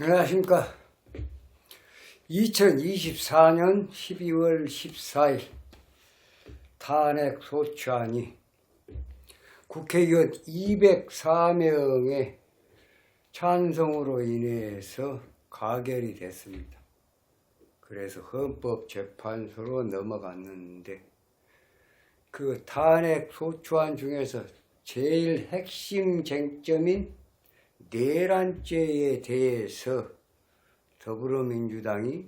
안녕하십니까. 2024년 12월 14일 탄핵 소추안이 국회의원 204명의 찬성으로 인해서 가결이 됐습니다. 그래서 헌법재판소로 넘어갔는데 그 탄핵 소추안 중에서 제일 핵심 쟁점인 내란죄에 대해서 더불어민주당이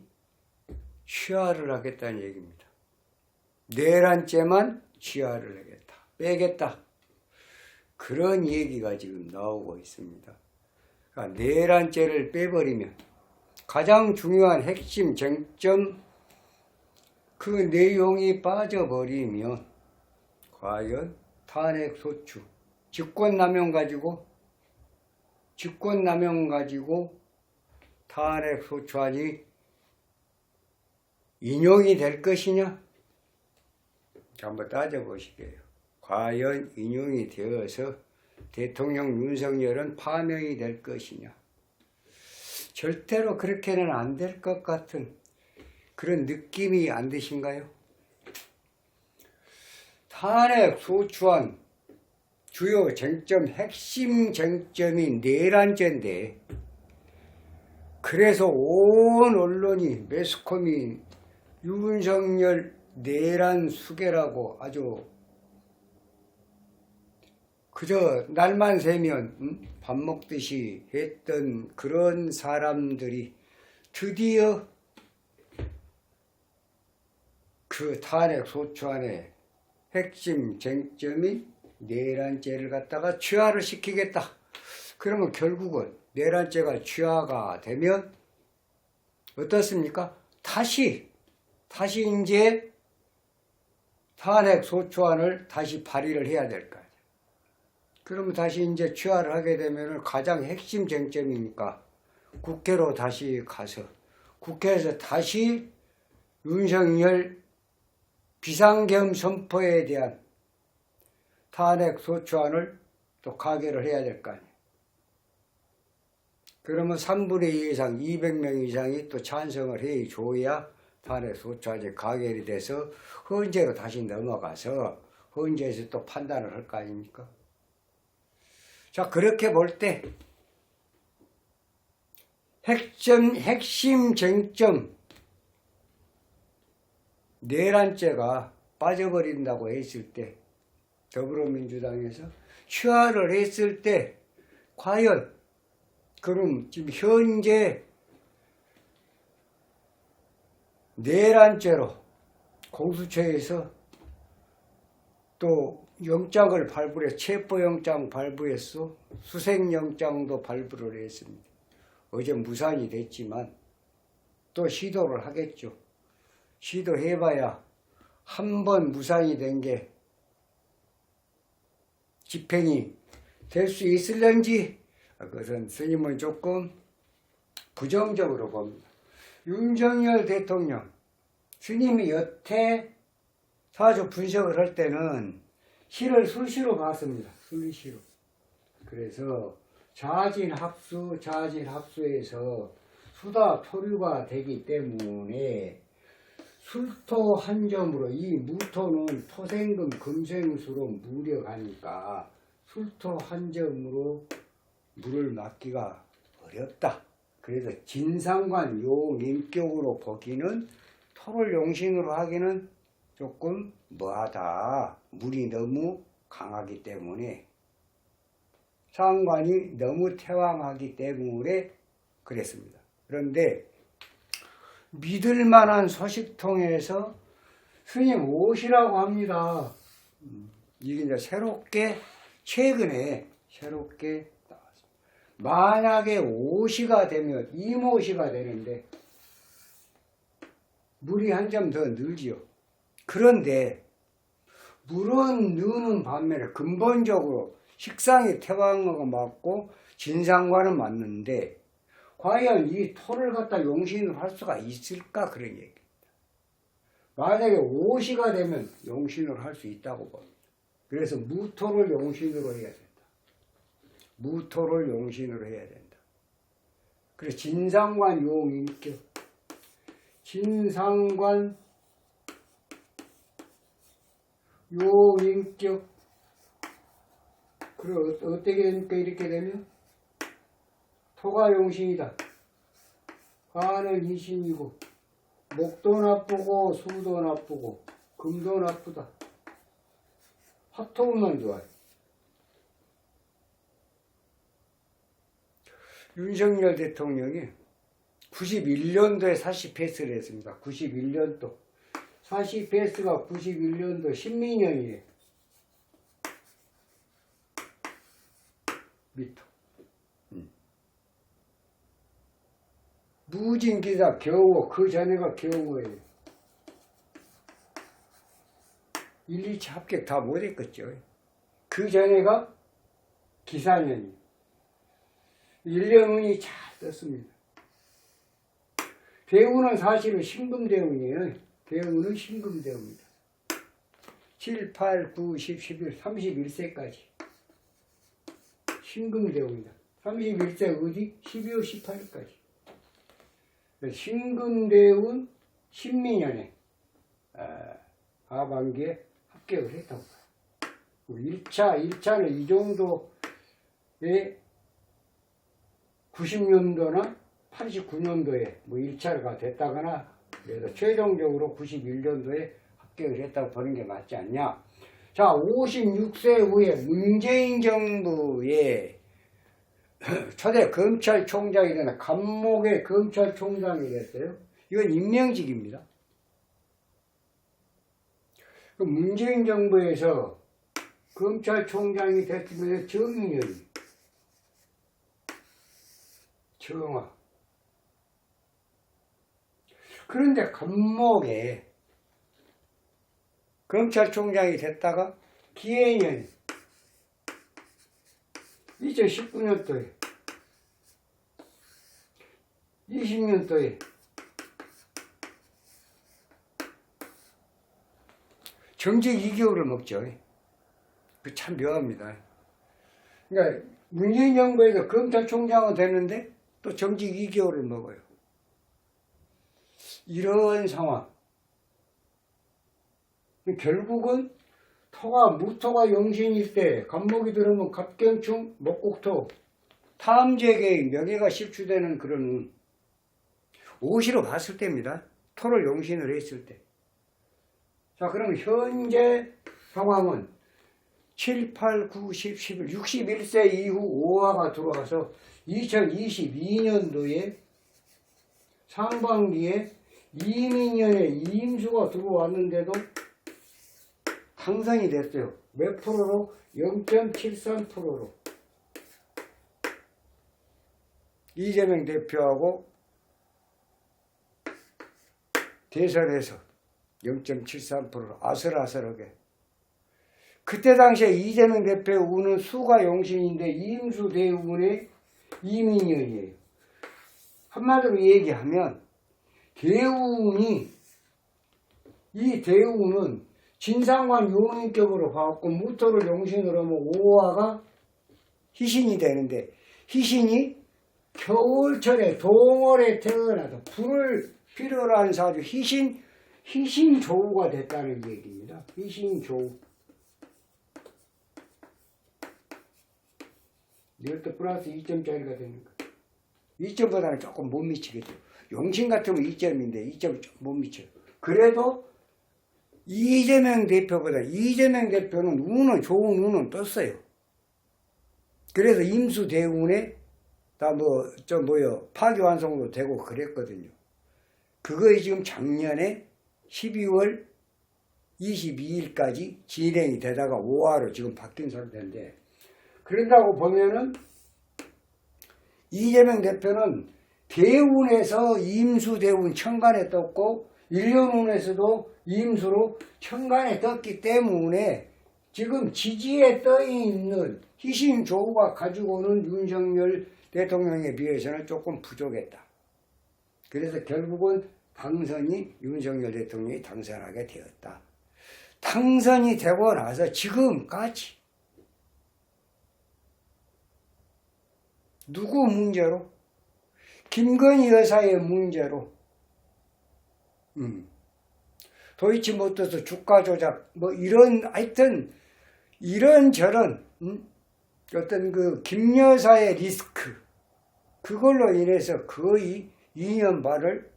취하를 하겠다는 얘기입니다. 내란죄만 취하를 하겠다, 빼겠다. 그런 얘기가 지금 나오고 있습니다. 그러니까 내란죄를 빼버리면 가장 중요한 핵심 쟁점 그 내용이 빠져버리면 과연 탄핵 소추, 직권남용 가지고 탄핵 소추안이 인용이 될 것이냐? 한번 따져보시게요. 과연 인용이 되어서 대통령 윤석열은 파면이 될 것이냐? 절대로 그렇게는 안 될 것 같은 그런 느낌이 안 드신가요? 탄핵 소추안 주요 쟁점, 핵심 쟁점이 내란죄인데 그래서 온 언론이 매스컴이 윤석열 내란 수괴라고 아주 그저 날만 새면 밥 먹듯이 했던 그런 사람들이 드디어 그 탄핵 소추안의 핵심 쟁점인 내란죄를 갖다가 취하를 시키겠다. 그러면 결국은 내란죄가 취하가 되면 어떻습니까? 다시 이제 탄핵 소추안을 다시 발의를 해야 될 거 아니에요. 그러면 다시 이제 취하를 하게 되면 가장 핵심 쟁점이니까 국회로 다시 가서 국회에서 다시 윤석열 비상계엄 선포에 대한 탄핵 소추안을 또 가결을 해야 될 거 아니에요. 그러면 3분의 2 이상 200명 이상이 또 찬성을 해줘야 탄핵 소추안이 가결이 돼서 헌재로 다시 넘어가서 헌재에서 또 판단을 할 거 아닙니까? 자, 그렇게 볼 때 핵심 쟁점 내란죄가 빠져버린다고 했을 때 더불어민주당에서 취하를 했을 때 과연 그럼 지금 현재 내란죄로 공수처에서 또 영장을 발부해 체포영장 발부했어. 수색영장도 발부를 했습니다. 어제 무산이 됐지만 또 시도를 하겠죠. 시도해봐야 한 번 무산이 된 게 집행이 될 수 있을런지 그것은 스님은 조금 부정적으로 봅니다. 윤석열 대통령 스님이 여태 사주 분석을 할 때는 시를 술시로 봤습니다. 술시로. 그래서 자진합수에서 수다 토류가 되기 때문에 술토 한 점으로 이 무토는 토생금 금생수로 무력하니까 술토 한 점으로 물을 막기가 어렵다. 그래서 진상관 용인격으로 보기는 토를 용신으로 하기는 조금 뭐하다. 물이 너무 강하기 때문에 상관이 너무 태왕하기 때문에 그랬습니다. 그런데 믿을 만한 소식통에서 스님 오시라고 합니다. 이게 이제 최근에 새롭게 나왔습니다. 만약에 오시가 되면 이모시가 되는데 물이 한 점 더 늘지요. 그런데 물은 느는 반면에 근본적으로 식상이 태왕하고 맞고 진상과는 맞는데 과연 이 토를 갖다 용신으로 할 수가 있을까? 그런 얘기입니다. 만약에 오시가 되면 용신으로 할 수 있다고 봅니다. 그래서 무토를 용신으로 해야 된다. 무토를 용신으로 해야 된다. 그래 진상관 용인격. 진상관 용인격. 그래 어떻게 됩니까? 이렇게 되면 토가 용신이다. 화는 희신이고 목도 나쁘고 수도 나쁘고 금도 나쁘다. 화토만 좋아요. 윤석열 대통령이 91년도에 40패스를 했습니다. 91년도. 40패스가 91년도 신민년이에요. 미터. 무진기다 겨우 그 전에가 겨우예요. 1, 2차 합격 다 못했겠죠. 그 전에가 기사년이. 1년 운이 잘 떴습니다. 대운은 사실은 신금대운이에요. 대운은 신금대운입니다. 7, 8, 9, 10, 11, 31세까지 신금대운이다. 31세 어디? 12월 18일까지. 신금대운 신민년에 하반기에 합격을 했다고 봐요. 1차는 이 정도의 90년도나 89년도에 뭐 1차가 됐다거나 그래서 최종적으로 91년도에 합격을 했다고 보는 게 맞지 않냐. 자, 56세 후에 문재인 정부의 초대 검찰총장이 되나 감목의 검찰총장이 됐어요. 이건 임명직입니다. 그 문재인 정부에서 검찰총장이 됐으면 정인현이 정화. 그런데 감목에 검찰총장이 됐다가 기해년이 2019년도에 20년도에 정직 2개월을 먹죠. 그 참 묘합니다. 그러니까 문재인 정부에서 검찰총장은 됐는데 또 정직 2개월을 먹어요. 이런 상황. 결국은 토가 무토가 용신일 때 갑목이 들어오면 갑경충 목국토 탐재계의 명예가 실추되는 그런 오시로 봤을 때입니다. 토를 용신을 했을 때. 자, 그럼 현재 상황은 7, 8, 9, 10, 11, 61세 이후 오화가 들어와서 2022년도에 상반기에 이민년에 임수가 들어왔는데도 당선이 됐어요. 몇 프로로? 0.73%로. 이재명 대표하고 대선에서 0.73%로 아슬아슬하게. 그때 당시에 이재명 대표의 운은 수가 용신인데 임수 대운의 이민년이에요. 한마디로 얘기하면 대운이 이 대운은 진상관 용인격으로 봐갖고 무토를 용신으로 하면 오화가 희신이 되는데 희신이 겨울철에 동월에 태어나서 불을 필요로 하는 사주 희신조우가 됐다는 얘기입니다. 희신조우. 이것도 플러스 2점짜리가 되는 거예요. 2점보다는 조금 못 미치겠죠. 용신 같으면 2점인데 2점이 좀 못 미쳐요. 그래도 이재명 대표는 운은 좋은 운은 떴어요. 그래서 임수 대운에 다 파기환송도 되고 그랬거든요. 그거에 지금 작년에 12월 22일까지 진행이 되다가 5화로 지금 바뀐 상태인데, 그런다고 보면은 이재명 대표는 대운에서 임수 대운 천간에 떴고 1년운에서도 임수로 천간에 떴기 때문에 지금 지지에 떠 있는 희신조우가 가지고 오는 윤석열 대통령에 비해서는 조금 부족했다. 그래서 결국은 윤석열 대통령이 당선하게 되었다. 당선이 되고 나서 지금까지 누구 문제로? 김건희 여사의 문제로 도이치모터스 주가 조작 뭐 이런 하여튼 이런저런 어떤 그 김 여사의 리스크 그걸로 인해서 거의 2년 반을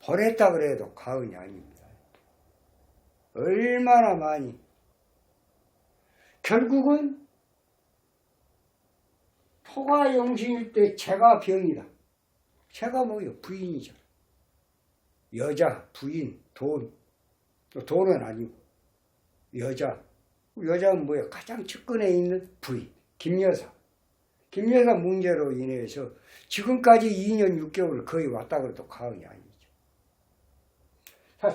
보냈다 그래도 과언이 아닙니다. 얼마나 많이 결국은 토가용신일 때 제가 병이다. 제가 뭐요? 부인이죠. 여자, 부인, 돈. 또 돈은 아니고 여자는 뭐예요? 가장 측근에 있는 부인, 김여사. 김여사 문제로 인해서 지금까지 2년 6개월 거의 왔다 그래도 과언이 아니죠. 자,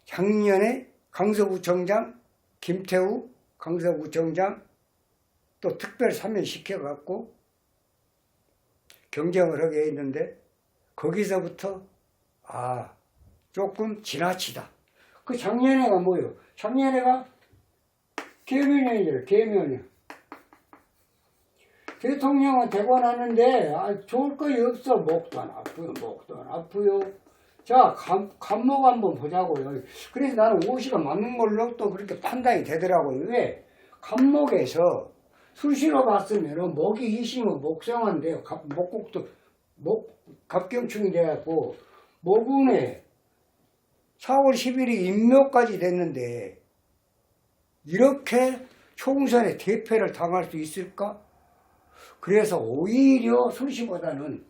작년에 강서구청장 김태우 강서구청장 또 특별 사면 시켜갖고 경쟁을 하게 했는데 거기서부터 조금 지나치다. 그 작년에가 뭐예요? 작년에가 계면이에요. 계면이요. 대통령은 되고 나는데 좋을 거이 없어. 목도 안 아프요. 자, 간목 한번 보자고요. 그래서 나는 오시가 맞는 걸로 또 그렇게 판단이 되더라고요. 왜? 간목에서 수시로 봤으면 목이 이시면 목성한데요. 목국도 갑경충이 돼갖고 목운에 4월 10일이 임묘까지 됐는데 이렇게 총선에 대패를 당할 수 있을까? 그래서 오히려 수시보다는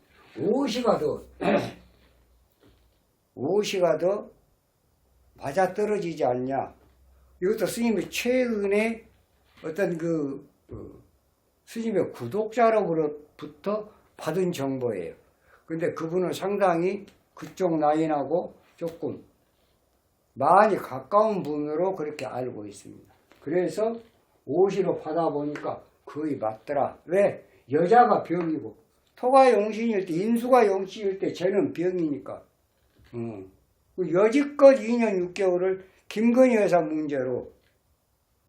오시가 더 맞아떨어지지 않냐. 이것도 스님이 최근에 어떤 스님의 구독자로부터 받은 정보예요. 근데 그분은 상당히 그쪽 라인하고 조금 많이 가까운 분으로 그렇게 알고 있습니다. 그래서 오시로 받아보니까 거의 맞더라. 왜? 여자가 병이고 토가 용신일 때 인수가 용신일 때 쟤는 병이니까 여지껏 2년 6개월을 김건희 여사 문제로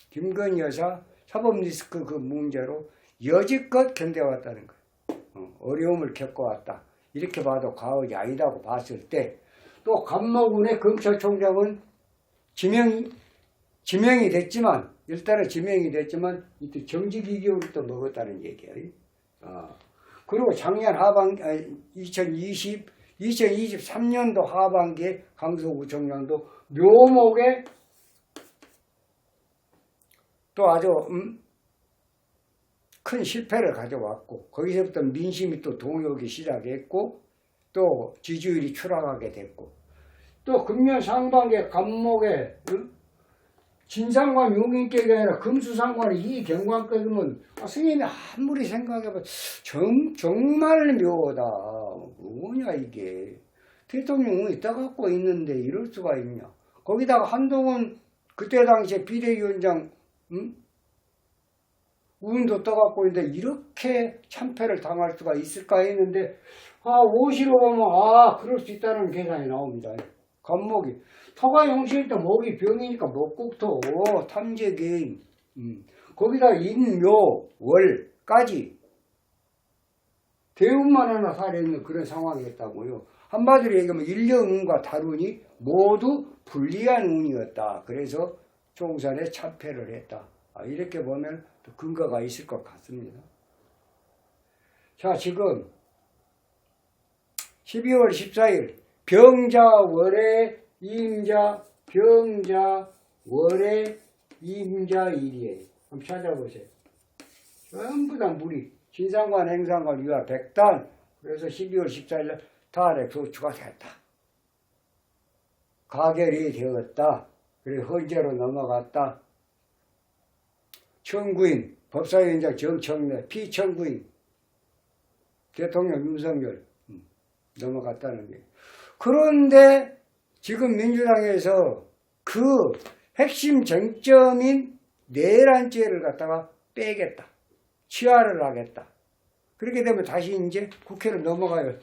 김건희 여사 사법 리스크 그 문제로 여지껏 견뎌왔다는 거예요. 어려움을 겪어왔다. 이렇게 봐도 과언이 아니다고 봤을 때 또 간목운의 검찰총장은 지명이 됐지만 일단은 지명이 됐지만 이때 정직이교를 또 먹었다는 얘기예요. 그리고 작년 하반기 2023년도 하반기에 강서구청장도 묘목에 또 아주 큰 실패를 가져왔고 거기서부터 민심이 또 동요하기 시작했고 또 지지율이 추락하게 됐고 또 금년 상반기에 간목에 진상관 용인격이 아니라 금수상관이 이 경관급이면 스님이 아무리 생각해봐도 정말 묘하다. 뭐냐 이게. 대통령이 떠갖고 있는데 이럴 수가 있냐. 거기다가 한동훈 그때 당시에 비대위원장 운도 떠갖고 있는데 이렇게 참패를 당할 수가 있을까 했는데 오시로 보면 그럴 수 있다는 계산이 나옵니다. 간목이 토가 용신일 때 목이 병이니까 목국토 탐재개인 거기다 인묘 월까지 대운만 하나 살아있는 그런 상황이었다고요. 한마디로 얘기하면 일령운과 달운이 모두 불리한 운이었다. 그래서 총선에 참패를 했다. 이렇게 보면 또 근거가 있을 것 같습니다. 자, 지금 12월 14일 병자월의 임자 병자월의 임자일이에요. 한번 찾아보세요. 전부 다 무리. 신상관, 행상관, 유화, 백단. 그래서 12월 14일 탄핵 소추가 됐다. 가결이 되었다. 그리고 헌재로 넘어갔다. 청구인, 법사위원장 정청래, 피청구인, 대통령 윤석열 넘어갔다는 게. 그런데 지금 민주당에서 그 핵심 쟁점인 내란죄를 갖다가 빼겠다. 취하를 하겠다. 그렇게 되면 다시 이제 국회로 넘어가요.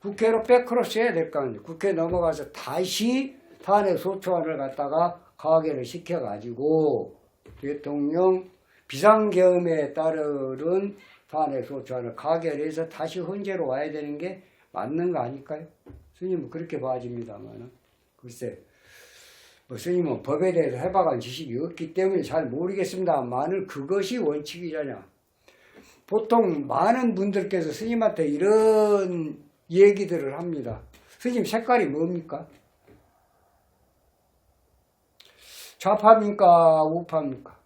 국회로 백크로스 해야 될 거 아니에요. 국회 넘어가서 다시 탄핵 소추안을 갖다가 가결을 시켜가지고 대통령 비상계엄에 따른 탄핵 소추안을 가결해서 다시 헌재로 와야 되는 게 맞는 거 아닐까요? 스님은 그렇게 봐집니다만 글쎄 뭐 스님은 법에 대해서 해박한 지식이 없기 때문에 잘 모르겠습니다만은 그것이 원칙이라냐. 보통 많은 분들께서 스님한테 이런 얘기들을 합니다. 스님 색깔이 뭡니까? 좌파입니까? 우파입니까?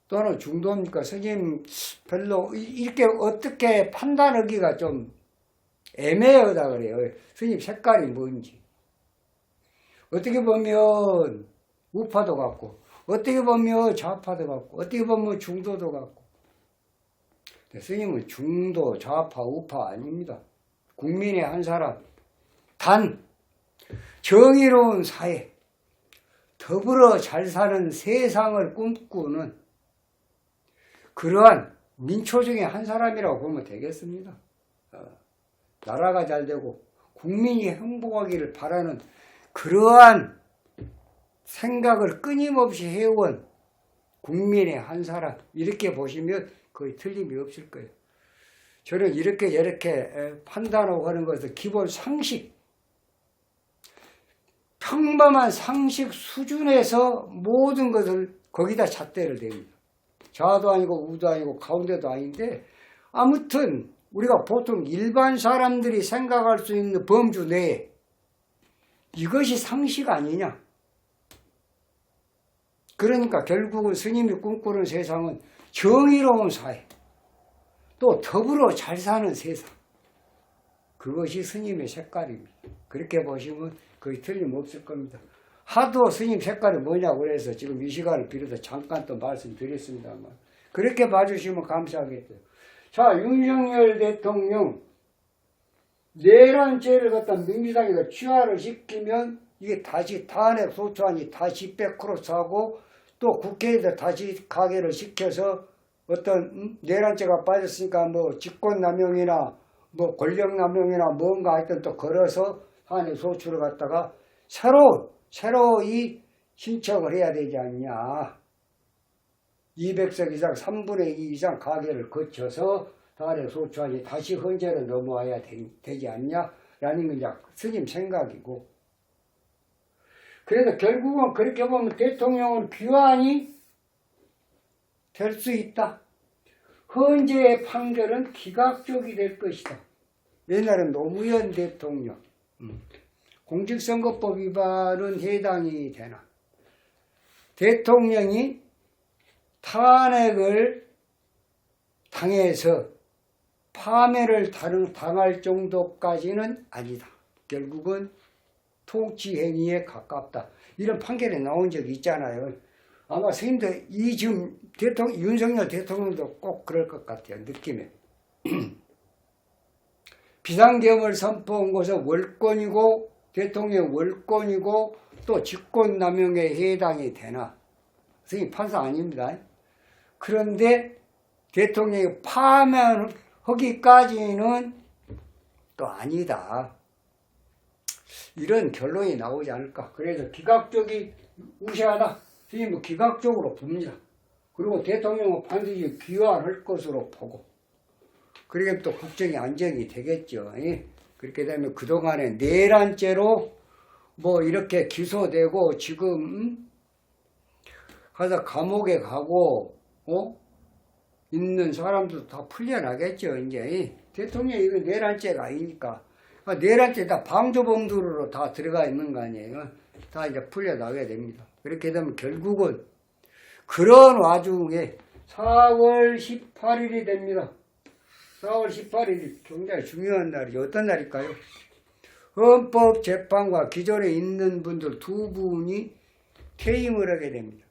또는 중도입니까? 스님 별로 이렇게 어떻게 판단하기가 좀 애매하다 그래요. 스님 색깔이 뭔지. 어떻게 보면 우파도 같고 어떻게 보면 좌파도 같고 어떻게 보면 중도도 같고. 스님은 중도, 좌파, 우파 아닙니다. 국민의 한 사람. 단 정의로운 사회, 더불어 잘 사는 세상을 꿈꾸는 그러한 민초 중에 한 사람이라고 보면 되겠습니다. 나라가 잘 되고 국민이 행복하기를 바라는 그러한 생각을 끊임없이 해온 국민의 한 사람, 이렇게 보시면 거의 틀림이 없을 거예요. 저는 이렇게 판단하고 하는 것은 기본 상식, 평범한 상식 수준에서 모든 것을 거기다 잣대를 댑니다. 좌도 아니고 우도 아니고 가운데도 아닌데 아무튼 우리가 보통 일반 사람들이 생각할 수 있는 범주 내에 이것이 상식 아니냐. 그러니까 결국은 스님이 꿈꾸는 세상은 정의로운 사회, 또 더불어 잘 사는 세상. 그것이 스님의 색깔입니다. 그렇게 보시면 거의 틀림없을 겁니다. 하도 스님 색깔이 뭐냐고 그래서 지금 이 시간을 빌어서 잠깐 또 말씀드렸습니다만 그렇게 봐주시면 감사하겠어요. 자, 윤석열 대통령 내란죄를 갖다 민주당에서 취하를 시키면 이게 다시 탄핵 소추안이 다시 100%하고 또 국회에서 다시 가결을 시켜서 어떤 내란죄가 빠졌으니까 뭐 직권남용이나 뭐 권력남용이나 뭔가 하여튼 또 걸어서 탄핵 소추를 갖다가 새로이 신청을 해야 되지 않냐. 200석 이상 3분의 2 이상 가결을 거쳐서 탄핵 소추안이 다시 헌재로 넘어와야 되지 않냐라는 게 이제 스님 생각이고, 그래서 결국은 그렇게 보면 대통령은 귀환이 될 수 있다. 헌재의 판결은 기각적이 될 것이다. 옛날에 노무현 대통령 공직선거법 위반은 해당이 되나? 대통령이 탄핵을 당해서 파면을 당할 정도까지는 아니다. 결국은 통치행위에 가깝다. 이런 판결이 나온 적이 있잖아요. 아마 선생님들 지금 윤석열 대통령도 꼭 그럴 것 같아요. 느낌에. 비상계엄을 선포한 것은 월권이고 대통령 월권이고 또 직권남용에 해당이 되나? 선생님 판사 아닙니다. 그런데 대통령이 파면하기까지는 또 아니다. 이런 결론이 나오지 않을까. 그래서 기각적이 우세하다. 선생님은 기각적으로 봅니다. 그리고 대통령은 반드시 귀환할 것으로 보고. 그러게 또 국정이 안정이 되겠죠. 그렇게 되면 그동안에 내란죄로 뭐 이렇게 기소되고 지금 가서 감옥에 가고 있는 사람도 다 풀려나겠죠. 이제 대통령이 이거 내란죄가 아니니까. 내란죄 다 방조범들로 다 들어가 있는 거 아니에요. 다 이제 풀려나가게 됩니다. 그렇게 되면 결국은 그런 와중에 4월 18일이 됩니다. 4월 18일이 굉장히 중요한 날이죠. 어떤 날일까요? 헌법재판과 기존에 있는 분들 두 분이 퇴임을 하게 됩니다.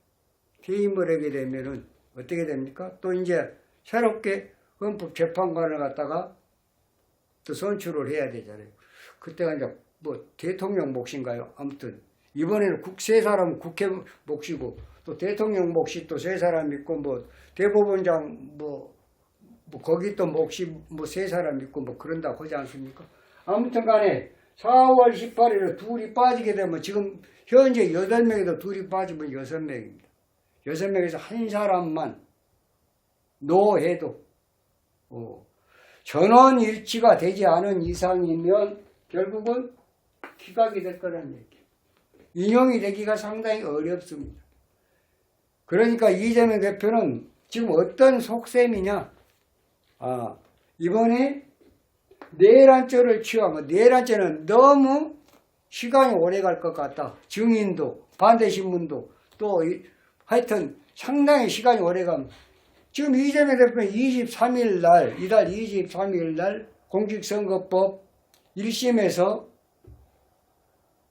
퇴임을 하게 되면은 어떻게 됩니까? 또 이제 새롭게 헌법재판관을 갖다가 또 선출을 해야 되잖아요. 그때가 이제 뭐 대통령 몫인가요? 아무튼 이번에는 세 사람은 국회 몫이고 또 대통령 몫이 또 세 사람 있고 뭐 대법원장 뭐 거기 또 몫이 뭐 세 사람 있고 뭐 그런다고 하지 않습니까? 아무튼 간에 4월 18일에 둘이 빠지게 되면 지금 현재 8명에서 둘이 빠지면 6명입니다. 6명에서 한 사람만 노해도 전원 일치가 되지 않은 이상이면 결국은 기각이 될 거라는 얘기예요. 인용이 되기가 상당히 어렵습니다. 그러니까 이재명 대표는 지금 어떤 속셈이냐. 이번에 내란죄를 취하면 내란죄는 너무 시간이 오래 갈 것 같다. 증인도 반대신문도 또 하여튼 상당히 시간이 오래 가면 지금 이재명 대표는 23일 날 이달 23일 날 공직선거법 1심에서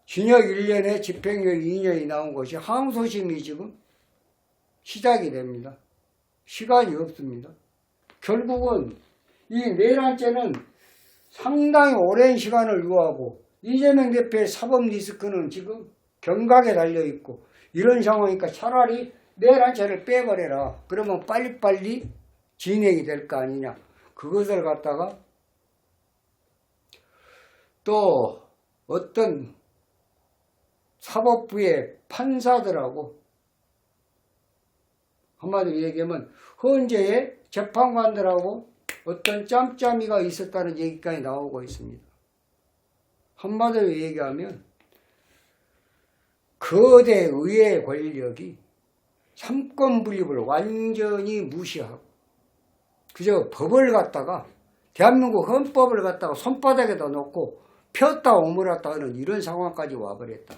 징역 1년에 집행유예 2년이 나온 것이 항소심이 지금 시작이 됩니다. 시간이 없습니다. 결국은 이 내란죄는 상당히 오랜 시간을 요하고 이재명 대표의 사법 리스크는 지금 경각에 달려있고 이런 상황이니까 차라리 내란죄를 빼버려라. 그러면 빨리빨리 진행이 될 거 아니냐. 그것을 갖다가 또 어떤 사법부의 판사들하고 한마디로 얘기하면 헌재의 재판관들하고 어떤 짬짬이가 있었다는 얘기까지 나오고 있습니다. 한마디로 얘기하면 거대 의회 권력이 삼권분립을 완전히 무시하고 그저 법을 갖다가 대한민국 헌법을 갖다가 손바닥에다 놓고 폈다 오므렸다 하는 이런 상황까지 와버렸다.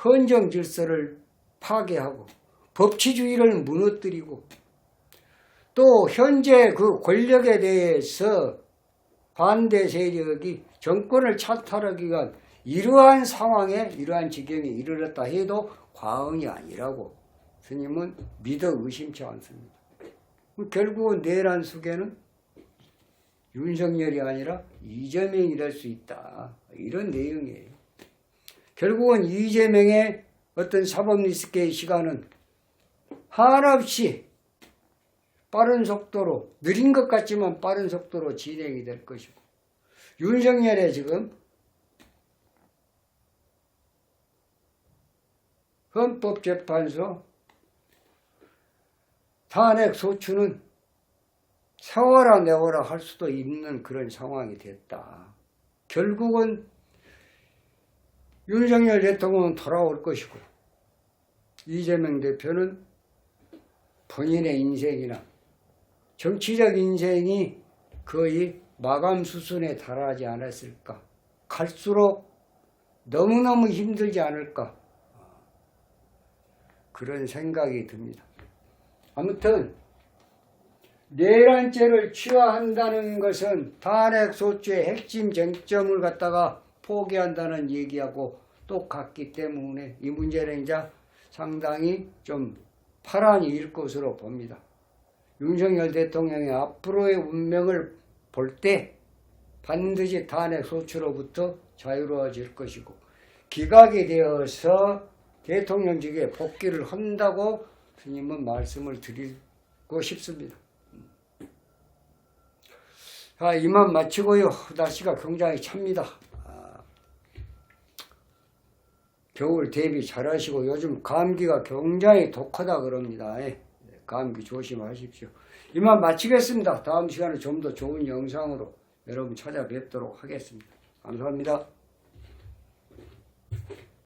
헌정 질서를 파괴하고 법치주의를 무너뜨리고 또 현재 그 권력에 대해서 반대 세력이 정권을 찬탈하기 위한 이러한 상황에 이러한 지경에 이르렀다 해도 과언이 아니라고 스님은 믿어 의심치 않습니다. 결국은 내란 속에는 윤석열이 아니라 이재명이 될 수 있다. 이런 내용이에요. 결국은 이재명의 어떤 사법 리스크의 시간은 한없이 빠른 속도로 느린 것 같지만 빠른 속도로 진행이 될 것이고 윤석열의 지금 헌법재판소 탄핵 소추는 세워라 내워라 할 수도 있는 그런 상황이 됐다. 결국은 윤석열 대통령은 돌아올 것이고 이재명 대표는 본인의 인생이나 정치적 인생이 거의 마감 수순에 달하지 않았을까. 갈수록 너무너무 힘들지 않을까. 그런 생각이 듭니다. 아무튼 내란죄를 취하한다는 것은 탄핵소추의 핵심 쟁점을 갖다가 포기한다는 얘기하고 똑같기 때문에 이 문제는 이제 상당히 좀 파란이 일 것으로 봅니다. 윤석열 대통령의 앞으로의 운명을 볼 때 반드시 탄핵소추로부터 자유로워질 것이고 기각이 되어서 대통령직에 복귀를 한다고 스님은 말씀을 드리고 싶습니다. 이만 마치고요. 날씨가 굉장히 찹니다. 겨울 대비 잘하시고 요즘 감기가 굉장히 독하다 그럽니다. 감기 조심하십시오. 이만 마치겠습니다. 다음 시간에 좀 더 좋은 영상으로 여러분 찾아뵙도록 하겠습니다. 감사합니다.